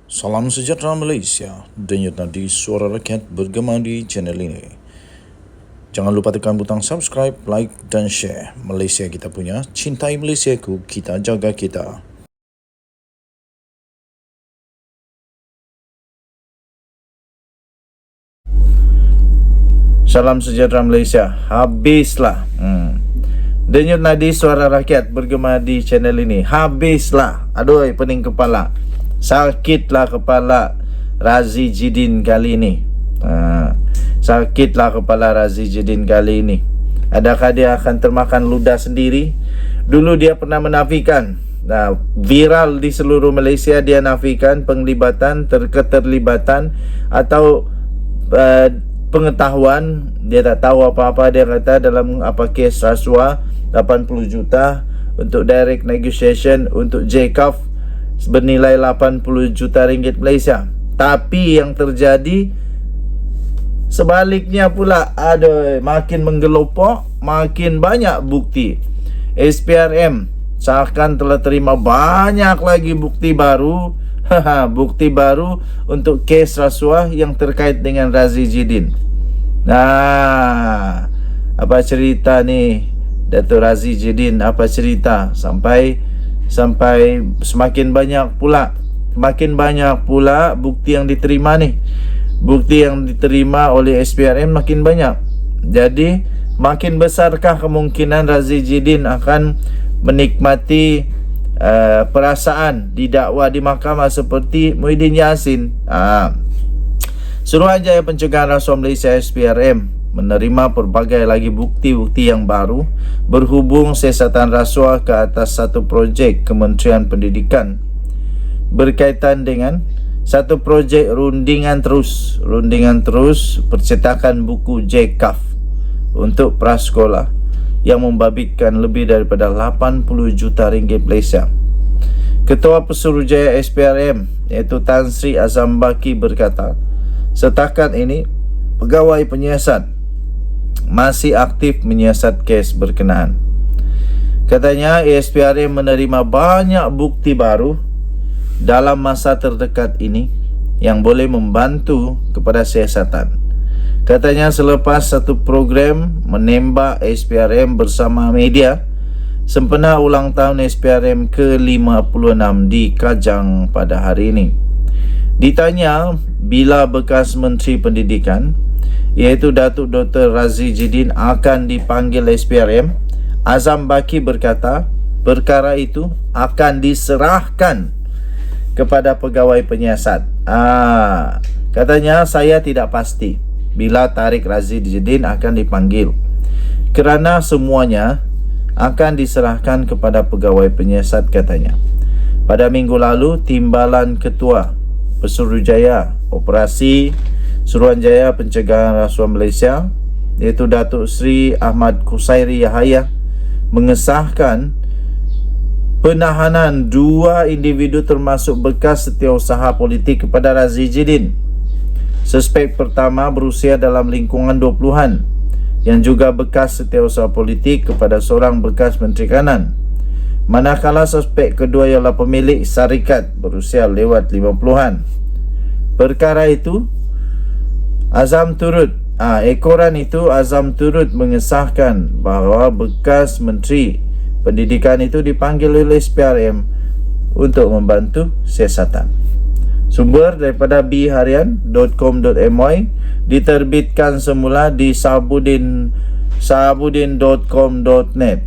Salam sejahtera Malaysia, denyut nadi suara rakyat bergema di channel ini. Jangan lupa tekan butang subscribe, like dan share. Malaysia kita punya, cintai Malaysiaku, kita jaga kita. Salam sejahtera Malaysia, habislah. Denyut nadi suara rakyat bergema di channel ini. Habislah. Aduh, pening kepala. Sakitlah kepala Razi Jidin kali ini. Sakitlah kepala Razi Jidin kali ini. Adakah dia akan termakan ludah sendiri? Dulu dia pernah menafikan, viral di seluruh Malaysia, dia nafikan keterlibatan atau pengetahuan. Dia tak tahu apa-apa. Dia kata dalam kes rasuah 80 juta untuk direct negotiation untuk JCAF bernilai 80 juta ringgit Malaysia. Tapi yang terjadi sebaliknya pula. Aduh, makin menggelopok, makin banyak bukti. SPRM seakan telah terima banyak lagi bukti baru. Bukti baru untuk kes rasuah yang terkait dengan Razi Jidin. Apa cerita ni Dato' Razi Jidin? Apa cerita sampai semakin banyak pula bukti yang diterima ni. Bukti yang diterima oleh SPRM makin banyak. Jadi makin besarkah kemungkinan Razi Jidin akan menikmati perasaan didakwa di mahkamah seperti Muhyiddin Yassin? Suruhanjaya Pencegahan Rasuah Malaysia SPRM menerima pelbagai lagi bukti-bukti yang baru berhubung siasatan rasuah ke atas satu projek Kementerian Pendidikan berkaitan dengan satu projek rundingan terus percetakan buku JCAF untuk prasekolah yang membabitkan lebih daripada 80 juta ringgit Malaysia. Ketua Pesuruhjaya SPRM iaitu Tan Sri Azam Baki berkata, setakat ini pegawai penyiasat masih aktif menyiasat kes berkenaan. Katanya SPRM menerima banyak bukti baru dalam masa terdekat ini yang boleh membantu kepada siasatan. Katanya selepas satu program menembak SPRM bersama media sempena ulang tahun SPRM ke-56 di Kajang pada hari ini. Ditanya bila bekas Menteri Pendidikan iaitu Datuk Dr. Razi Jidin akan dipanggil SPRM, Azam Baki berkata perkara itu akan diserahkan kepada pegawai penyiasat. Katanya saya tidak pasti bila Tarik Razi Jidin akan dipanggil kerana semuanya akan diserahkan kepada pegawai penyiasat, katanya. Pada minggu lalu, Timbalan Ketua Pesuruhjaya Operasi Suruhanjaya Pencegahan Rasuah Malaysia iaitu Datuk Seri Ahmad Kusairi Yahaya mengesahkan penahanan dua individu termasuk bekas setiausaha politik kepada Razi Jidin. Suspek pertama berusia dalam lingkungan 20-an yang juga bekas setiausaha politik kepada seorang bekas Menteri Kanan. Manakala suspek kedua ialah pemilik syarikat berusia lewat 50-an. Perkara itu Azam turut mengesahkan bahawa bekas Menteri Pendidikan itu dipanggil oleh SPRM untuk membantu siasatan. Sumber daripada bharian.com.my, diterbitkan semula di sabudin.com.net.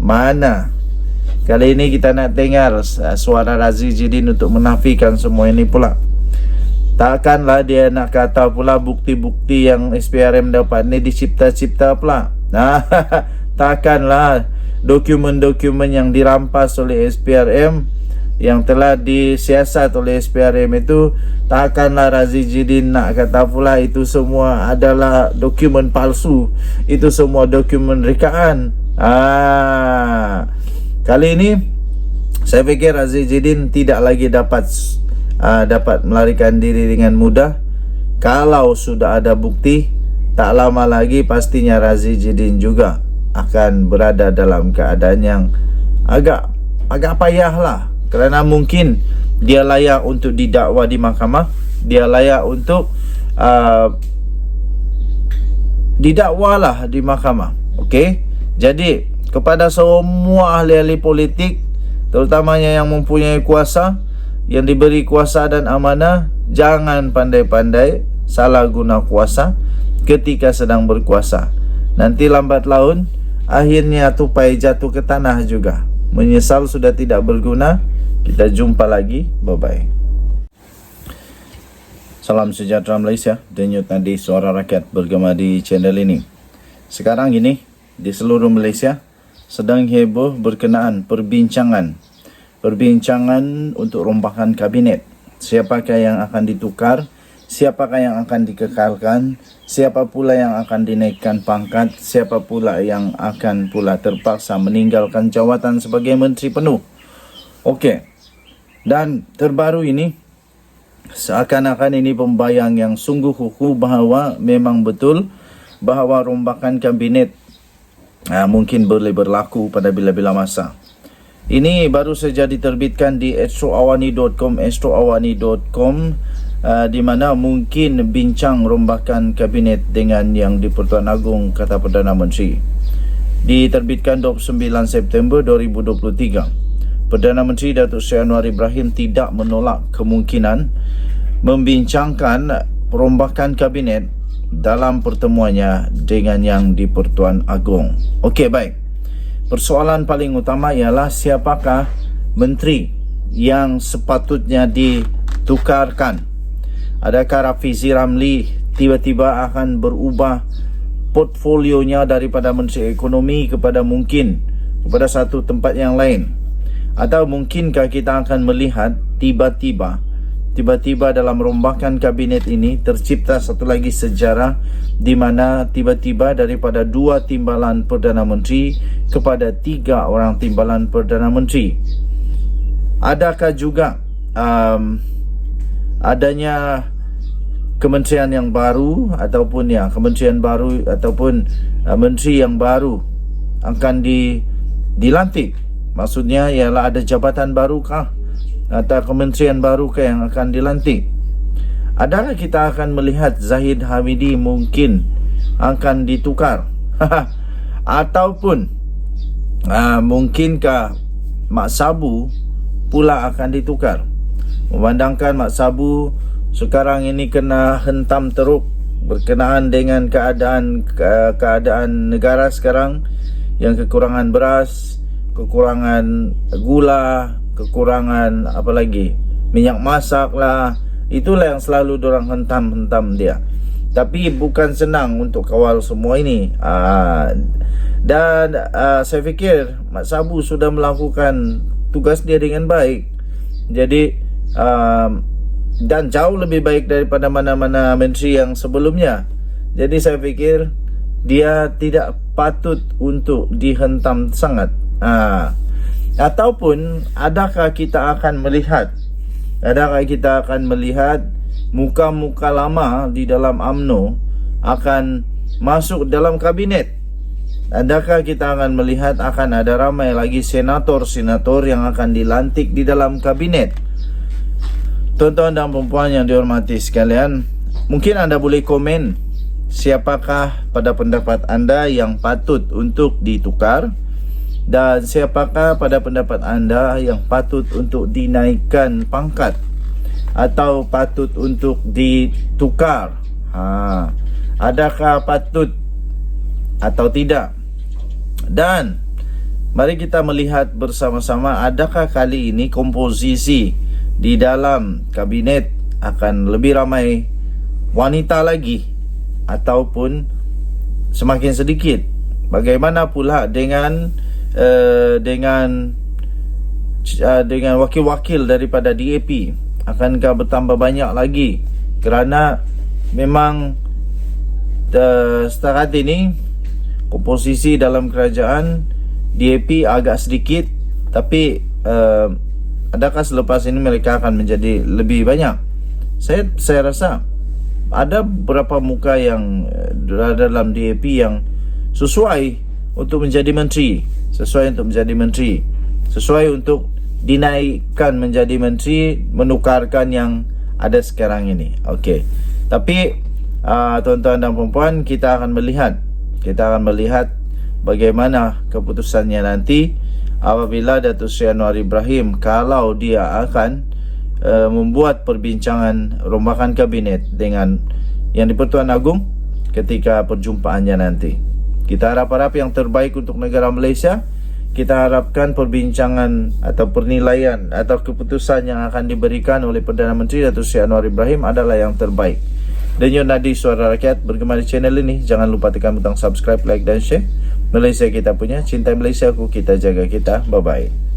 Mana? Kali ini kita nak dengar suara Razi Jidin untuk menafikan semua ini pula. Takkanlah dia nak kata pula bukti-bukti yang SPRM dapat ni dicipta-cipta pula. Takkanlah dokumen-dokumen yang dirampas oleh SPRM, yang telah disiasat oleh SPRM itu, takkanlah Razi Jidin nak kata pula itu semua adalah dokumen palsu, itu semua dokumen rekaan. Kali ini saya fikir Razi Jidin tidak lagi dapat melarikan diri dengan mudah. Kalau sudah ada bukti, tak lama lagi pastinya Razi Jidin juga akan berada dalam keadaan yang agak payah lah, kerana mungkin dia layak untuk didakwa di mahkamah, dia layak untuk didakwalah di mahkamah. Okey, jadi kepada semua ahli-ahli politik, terutamanya yang mempunyai kuasa, yang diberi kuasa dan amanah, jangan pandai-pandai salah guna kuasa ketika sedang berkuasa. Nanti lambat laun akhirnya tupai jatuh ke tanah juga. Menyesal sudah tidak berguna. Kita jumpa lagi. Bye-bye. Salam sejahtera Malaysia. Denyut nadi suara rakyat bergema di channel ini. Sekarang ini di seluruh Malaysia sedang heboh berkenaan perbincangan untuk rombakan kabinet. Siapakah yang akan ditukar? Siapakah yang akan dikekalkan? Siapa pula yang akan dinaikkan pangkat? Siapa pula yang akan pula terpaksa meninggalkan jawatan sebagai menteri penuh? Okey. Dan terbaru ini, seakan-akan ini pembayang yang sungguh kukuh bahawa memang betul bahawa rombakan kabinet mungkin boleh berlaku pada bila-bila masa. Ini baru saja diterbitkan di astroawani.com di mana mungkin bincang rombakan kabinet dengan yang di-Pertuan Agong, kata Perdana Menteri. Diterbitkan 29 September 2023. Perdana Menteri Datuk Seri Anwar Ibrahim tidak menolak kemungkinan membincangkan perombakan kabinet dalam pertemuannya dengan yang di-Pertuan Agong. Okey, baik. Persoalan paling utama ialah siapakah menteri yang sepatutnya ditukarkan. Adakah Rafizi Ramli tiba-tiba akan berubah portfolionya daripada Menteri Ekonomi kepada satu tempat yang lain? Atau mungkinkah kita akan melihat tiba-tiba dalam rombakan kabinet ini tercipta satu lagi sejarah di mana tiba-tiba daripada 2 timbalan Perdana Menteri kepada 3 orang timbalan Perdana Menteri. Adakah juga adanya kementerian yang baru ataupun menteri yang baru akan dilantik? Maksudnya ialah ada jabatan barukah atau kementerian barukah yang akan dilantik? Adakah kita akan melihat Zahid Hamidi mungkin akan ditukar? Ataupun mungkinkah Mak Sabu pula akan ditukar? Memandangkan Mak Sabu sekarang ini kena hentam teruk berkenaan dengan keadaan negara sekarang yang kekurangan beras, kekurangan gula, kekurangan apa lagi, minyak masak lah. Itulah yang selalu dorang hentam dia. Tapi bukan senang untuk kawal semua ini. Dan saya fikir Mak Sabu sudah melakukan tugas dia dengan baik. Jadi dan jauh lebih baik daripada mana-mana menteri yang sebelumnya. Jadi saya fikir dia tidak patut untuk dihentam sangat. Ataupun adakah kita akan melihat muka-muka lama di dalam UMNO akan masuk dalam kabinet? Adakah kita akan melihat akan ada ramai lagi senator yang akan dilantik di dalam kabinet? Tuan-tuan dan puan yang dihormati sekalian, mungkin anda boleh komen siapakah pada pendapat anda yang patut untuk ditukar dan siapakah pada pendapat anda yang patut untuk dinaikkan pangkat atau patut untuk ditukar. Adakah patut atau tidak? Dan mari kita melihat bersama-sama, adakah kali ini komposisi di dalam kabinet akan lebih ramai wanita lagi ataupun semakin sedikit? Bagaimana pula dengan wakil-wakil daripada DAP? Akankah bertambah banyak lagi? Kerana memang setakat ini komposisi dalam kerajaan DAP agak sedikit, tapi adakah selepas ini mereka akan menjadi lebih banyak? Saya rasa ada beberapa muka yang dalam DAP yang sesuai untuk menjadi menteri, sesuai untuk dinaikkan menjadi menteri, menukarkan yang ada sekarang ini. Okey. Tapi tuan-tuan dan puan-puan, kita akan melihat bagaimana keputusannya nanti apabila Datuk Seri Anwar Ibrahim, kalau dia akan membuat perbincangan rombakan kabinet dengan Yang di-Pertuan Agong ketika perjumpaannya nanti. Kita harap-harap yang terbaik untuk negara Malaysia. Kita harapkan perbincangan atau penilaian atau keputusan yang akan diberikan oleh Perdana Menteri Datuk Seri Anwar Ibrahim adalah yang terbaik. Denyut Nadi Suara Rakyat bergema di channel ini. Jangan lupa tekan butang subscribe, like dan share. Malaysia kita punya, cinta Malaysia ku, kita jaga kita. Bye-bye.